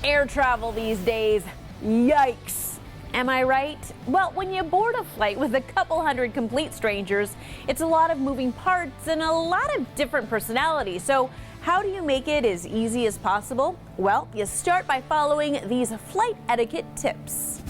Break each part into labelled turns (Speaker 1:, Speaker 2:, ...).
Speaker 1: Air travel these days, yikes. Am I right? Well, when you board a flight with a couple hundred complete strangers, it's a lot of moving parts and a lot of different personalities. So how do you make it as easy as possible? Well, you start by following these flight etiquette tips.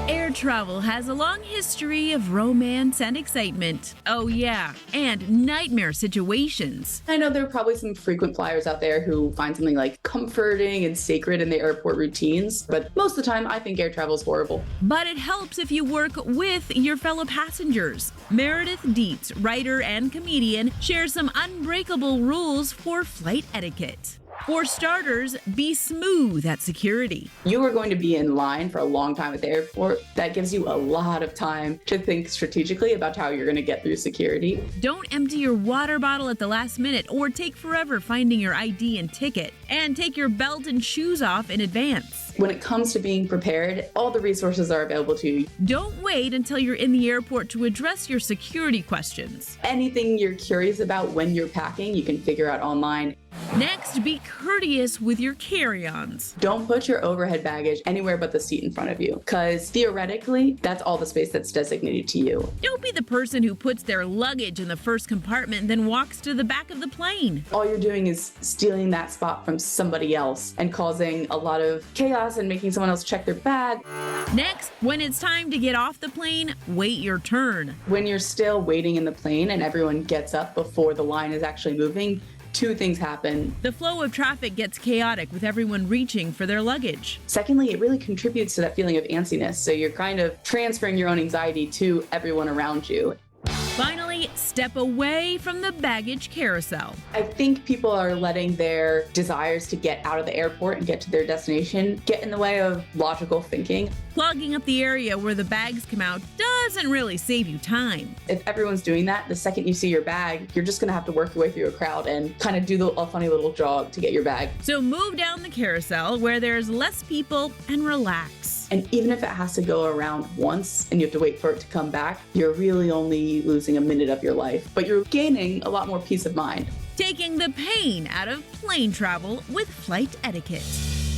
Speaker 2: Air travel has a long history of romance and excitement. Oh yeah, and nightmare situations.
Speaker 3: I know there are probably some frequent flyers out there who find something like comforting and sacred in the airport routines, but most of the time I think air travel is horrible.
Speaker 2: But it helps if you work with your fellow passengers. Meredith Dietz, writer and comedian, shares some unbreakable rules for flight etiquette. For starters, be smooth at security.
Speaker 3: You are going to be in line for a long time at the airport. That gives you a lot of time to think strategically about how you're going to get through security.
Speaker 2: Don't empty your water bottle at the last minute or take forever finding your ID and ticket. And take your belt and shoes off in advance.
Speaker 3: When it comes to being prepared, all the resources are available to you.
Speaker 2: Don't wait until you're in the airport to address your security questions.
Speaker 3: Anything you're curious about when you're packing, you can figure out online.
Speaker 2: Next, be courteous with your carry-ons.
Speaker 3: Don't put your overhead baggage anywhere but the seat in front of you, because theoretically, that's all the space that's designated to you.
Speaker 2: Don't be the person who puts their luggage in the first compartment and then walks to the back of the plane.
Speaker 3: All you're doing is stealing that spot from somebody else and causing a lot of chaos and making someone else check their bag.
Speaker 2: Next, when it's time to get off the plane, wait your turn.
Speaker 3: When you're still waiting in the plane and everyone gets up before the line is actually moving, two things happen.
Speaker 2: The flow of traffic gets chaotic with everyone reaching for their luggage.
Speaker 3: Secondly, it really contributes to that feeling of antsiness. So you're kind of transferring your own anxiety to everyone around you.
Speaker 2: Finally, step away from the baggage carousel.
Speaker 3: I think people are letting their desires to get out of the airport and get to their destination get in the way of logical thinking.
Speaker 2: Clogging up the area where the bags come out doesn't really save you time.
Speaker 3: If everyone's doing that, the second you see your bag, you're just gonna have to work your way through a crowd and kind of do a funny little jog to get your bag.
Speaker 2: So move down the carousel where there's less people and relax.
Speaker 3: And even if it has to go around once and you have to wait for it to come back, you're really only losing a minute of your life, but you're gaining a lot more peace of mind.
Speaker 2: Taking the pain out of plane travel with flight etiquette.